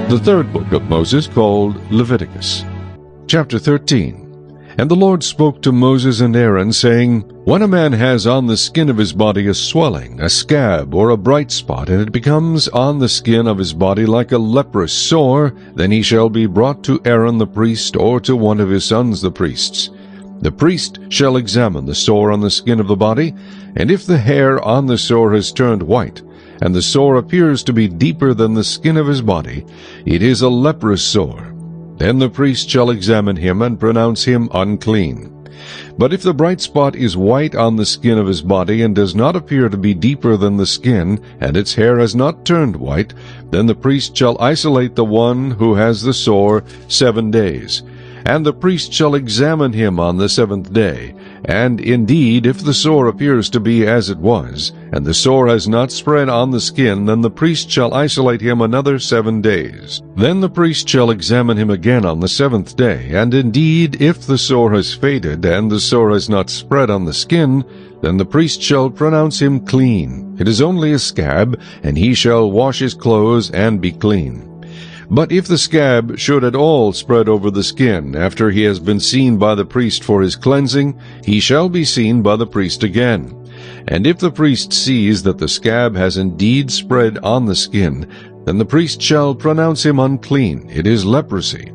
The third book of Moses, called Leviticus. Chapter 13. And the Lord spoke to Moses and Aaron, saying, When a man has on the skin of his body a swelling, a scab, or a bright spot, and it becomes on the skin of his body like a leprous sore, then he shall be brought to Aaron the priest, or to one of his sons the priests. The priest shall examine the sore on the skin of the body, and if the hair on the sore has turned white, and the sore appears to be deeper than the skin of his body, it is a leprous sore. Then the priest shall examine him and pronounce him unclean. But if the bright spot is white on the skin of his body and does not appear to be deeper than the skin, and its hair has not turned white, then the priest shall isolate the one who has the sore 7 days. And the priest shall examine him on the 7th day. And indeed, if the sore appears to be as it was, and the sore has not spread on the skin, then the priest shall isolate him another 7 days. Then the priest shall examine him again on the 7th day. And indeed, if the sore has faded, and the sore has not spread on the skin, then the priest shall pronounce him clean. It is only a scab, and he shall wash his clothes and be clean. But if the scab should at all spread over the skin, after he has been seen by the priest for his cleansing, he shall be seen by the priest again. And if the priest sees that the scab has indeed spread on the skin, then the priest shall pronounce him unclean. It is leprosy.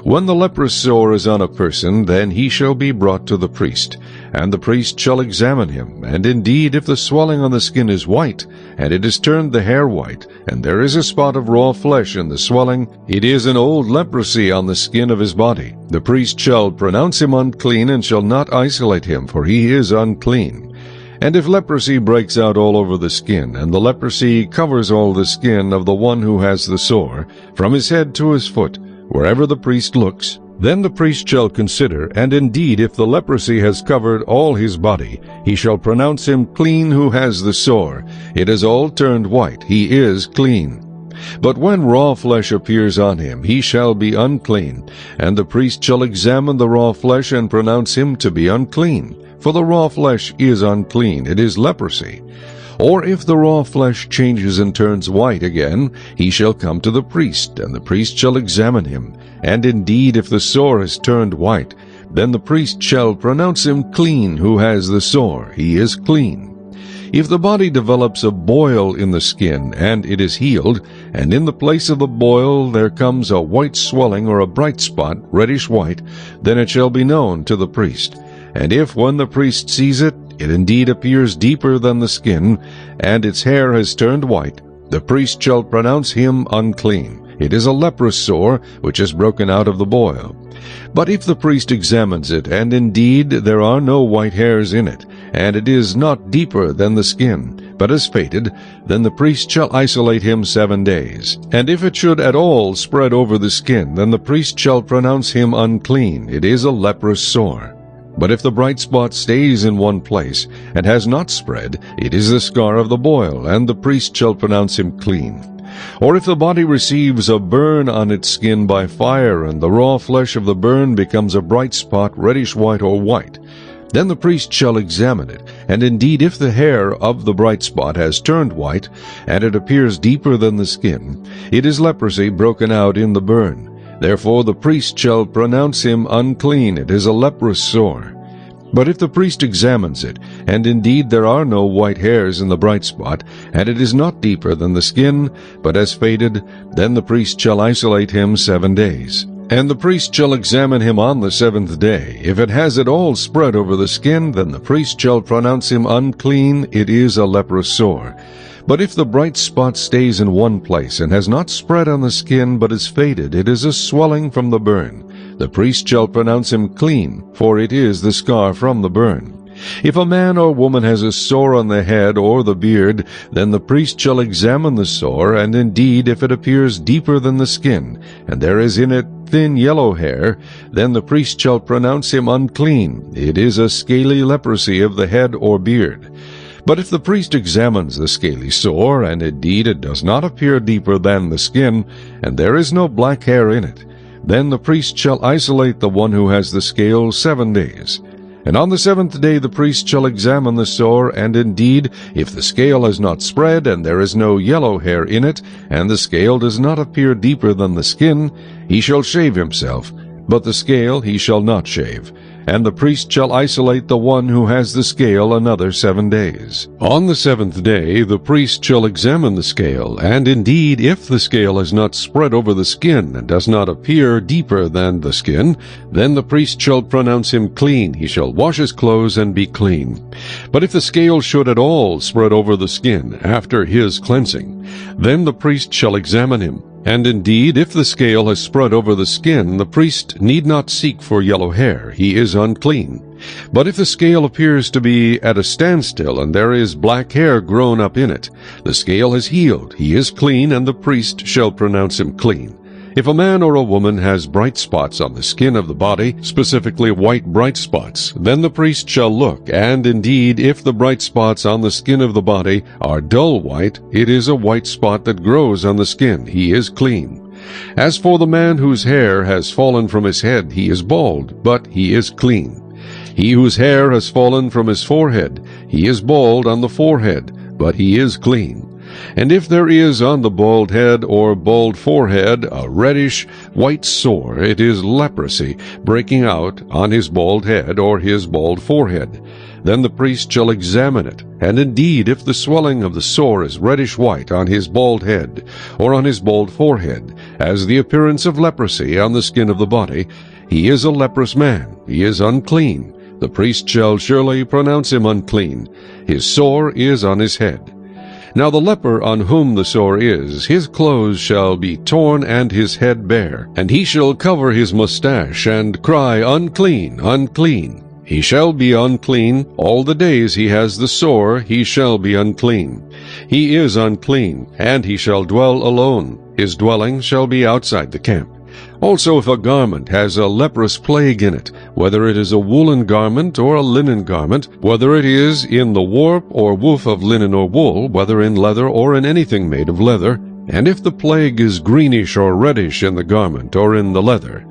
When the leprous sore is on a person, then he shall be brought to the priest, and the priest shall examine him. And indeed, if the swelling on the skin is white, and it has turned the hair white, and there is a spot of raw flesh in the swelling, it is an old leprosy on the skin of his body. The priest shall pronounce him unclean, and shall not isolate him, for he is unclean. And if leprosy breaks out all over the skin, and the leprosy covers all the skin of the one who has the sore, from his head to his foot, wherever the priest looks, then the priest shall consider, and indeed if the leprosy has covered all his body, he shall pronounce him clean who has the sore. It has all turned white, he is clean. But when raw flesh appears on him, he shall be unclean, and the priest shall examine the raw flesh and pronounce him to be unclean. For the raw flesh is unclean, it is leprosy. Or if the raw flesh changes and turns white again, he shall come to the priest, and the priest shall examine him. And indeed, if the sore has turned white, then the priest shall pronounce him clean who has the sore. He is clean. If the body develops a boil in the skin, and it is healed, and in the place of the boil there comes a white swelling or a bright spot, reddish white, then it shall be known to the priest. And if, when the priest sees it, it indeed appears deeper than the skin, and its hair has turned white, the priest shall pronounce him unclean. It is a leprous sore which is broken out of the boil. But if the priest examines it, and indeed there are no white hairs in it, and it is not deeper than the skin, but has faded, then the priest shall isolate him 7 days. And if it should at all spread over the skin, then the priest shall pronounce him unclean. It is a leprous sore. But if the bright spot stays in one place, and has not spread, it is the scar of the boil, and the priest shall pronounce him clean. Or if the body receives a burn on its skin by fire, and the raw flesh of the burn becomes a bright spot, reddish white or white, then the priest shall examine it, and indeed if the hair of the bright spot has turned white, and it appears deeper than the skin, it is leprosy broken out in the burn. Therefore the priest shall pronounce him unclean. It is a leprous sore. But if the priest examines it, and indeed there are no white hairs in the bright spot, and it is not deeper than the skin, but has faded, then the priest shall isolate him 7 days. And the priest shall examine him on the 7th day. If it has at all spread over the skin, then the priest shall pronounce him unclean. It is a leprous sore. But if the bright spot stays in one place, and has not spread on the skin, but is faded, it is a swelling from the burn. The priest shall pronounce him clean, for it is the scar from the burn. If a man or woman has a sore on the head or the beard, then the priest shall examine the sore, and indeed if it appears deeper than the skin, and there is in it thin yellow hair, then the priest shall pronounce him unclean. It is a scaly leprosy of the head or beard. But if the priest examines the scaly sore, and indeed it does not appear deeper than the skin, and there is no black hair in it, then the priest shall isolate the one who has the scale 7 days. And on the seventh day the priest shall examine the sore, and indeed, if the scale has not spread, and there is no yellow hair in it, and the scale does not appear deeper than the skin, he shall shave himself, but the scale he shall not shave. And the priest shall isolate the one who has the scale another 7 days. On the seventh day the priest shall examine the scale, and indeed, if the scale has not spread over the skin, and does not appear deeper than the skin, then the priest shall pronounce him clean. He shall wash his clothes and be clean. But if the scale should at all spread over the skin after his cleansing, then the priest shall examine him. And indeed, if the scale has spread over the skin, the priest need not seek for yellow hair. He is unclean. But if the scale appears to be at a standstill, and there is black hair grown up in it, the scale has healed. He is clean, and the priest shall pronounce him clean. If a man or a woman has bright spots on the skin of the body, specifically white bright spots, then the priest shall look, and indeed, if the bright spots on the skin of the body are dull white, it is a white spot that grows on the skin. He is clean. As for the man whose hair has fallen from his head, he is bald, but he is clean. He whose hair has fallen from his forehead, he is bald on the forehead, but he is clean. And if there is on the bald head or bald forehead a reddish white sore, it is leprosy breaking out on his bald head or his bald forehead. Then the priest shall examine it, and indeed, if the swelling of the sore is reddish white on his bald head or on his bald forehead, as the appearance of leprosy on the skin of the body, he is a leprous man. He is unclean. The priest shall surely pronounce him unclean. His sore is on his head. Now the leper on whom the sore is, his clothes shall be torn and his head bare, and he shall cover his mustache, and cry, Unclean, unclean. He shall be unclean. All the days he has the sore, he shall be unclean. He is unclean, and he shall dwell alone. His dwelling shall be outside the camp. Also, if a garment has a leprous plague in it, whether it is a woolen garment or a linen garment, whether it is in the warp or woof of linen or wool, whether in leather or in anything made of leather, and if the plague is greenish or reddish in the garment or in the leather,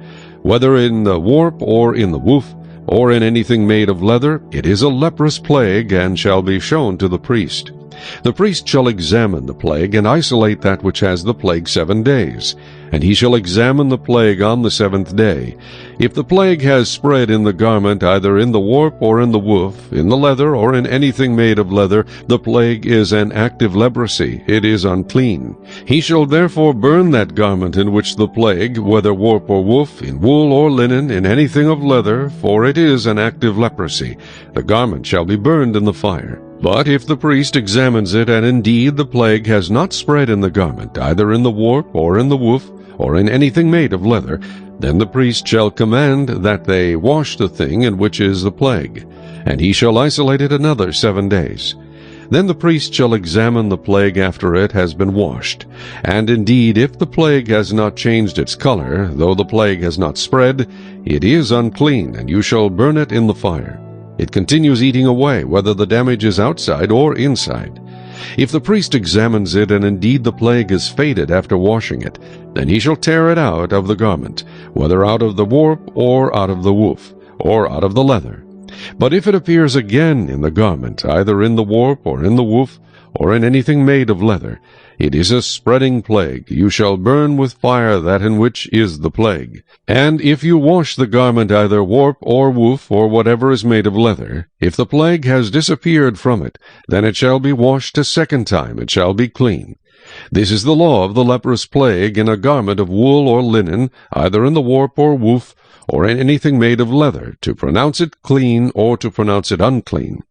whether in the warp or in the woof, or in anything made of leather, it is a leprous plague, and shall be shown to the priest. The priest shall examine the plague, and isolate that which has the plague 7 days. And he shall examine the plague on the seventh day. If the plague has spread in the garment, either in the warp or in the woof, in the leather or in anything made of leather, the plague is an active leprosy. It is unclean. He shall therefore burn that garment in which the plague, whether warp or woof, in wool or linen, in anything of leather, for it is an active leprosy. The garment shall be burned in the fire. But if the priest examines it, and indeed the plague has not spread in the garment, either in the warp or in the woof, or in anything made of leather, then the priest shall command that they wash the thing in which is the plague, and he shall isolate it another 7 days. Then the priest shall examine the plague after it has been washed. And indeed, if the plague has not changed its color, though the plague has not spread, it is unclean, and you shall burn it in the fire. It continues eating away, whether the damage is outside or inside. If the priest examines it, and indeed the plague is faded after washing it, then he shall tear it out of the garment, whether out of the warp, or out of the woof, or out of the leather. But if it appears again in the garment, either in the warp, or in the woof, or in anything made of leather, it is a spreading plague. You shall burn with fire that in which is the plague. And if you wash the garment either warp or woof, or whatever is made of leather, if the plague has disappeared from it, then it shall be washed a second time, it shall be clean. This is the law of the leprous plague in a garment of wool or linen, either in the warp or woof, or in anything made of leather, to pronounce it clean or to pronounce it unclean.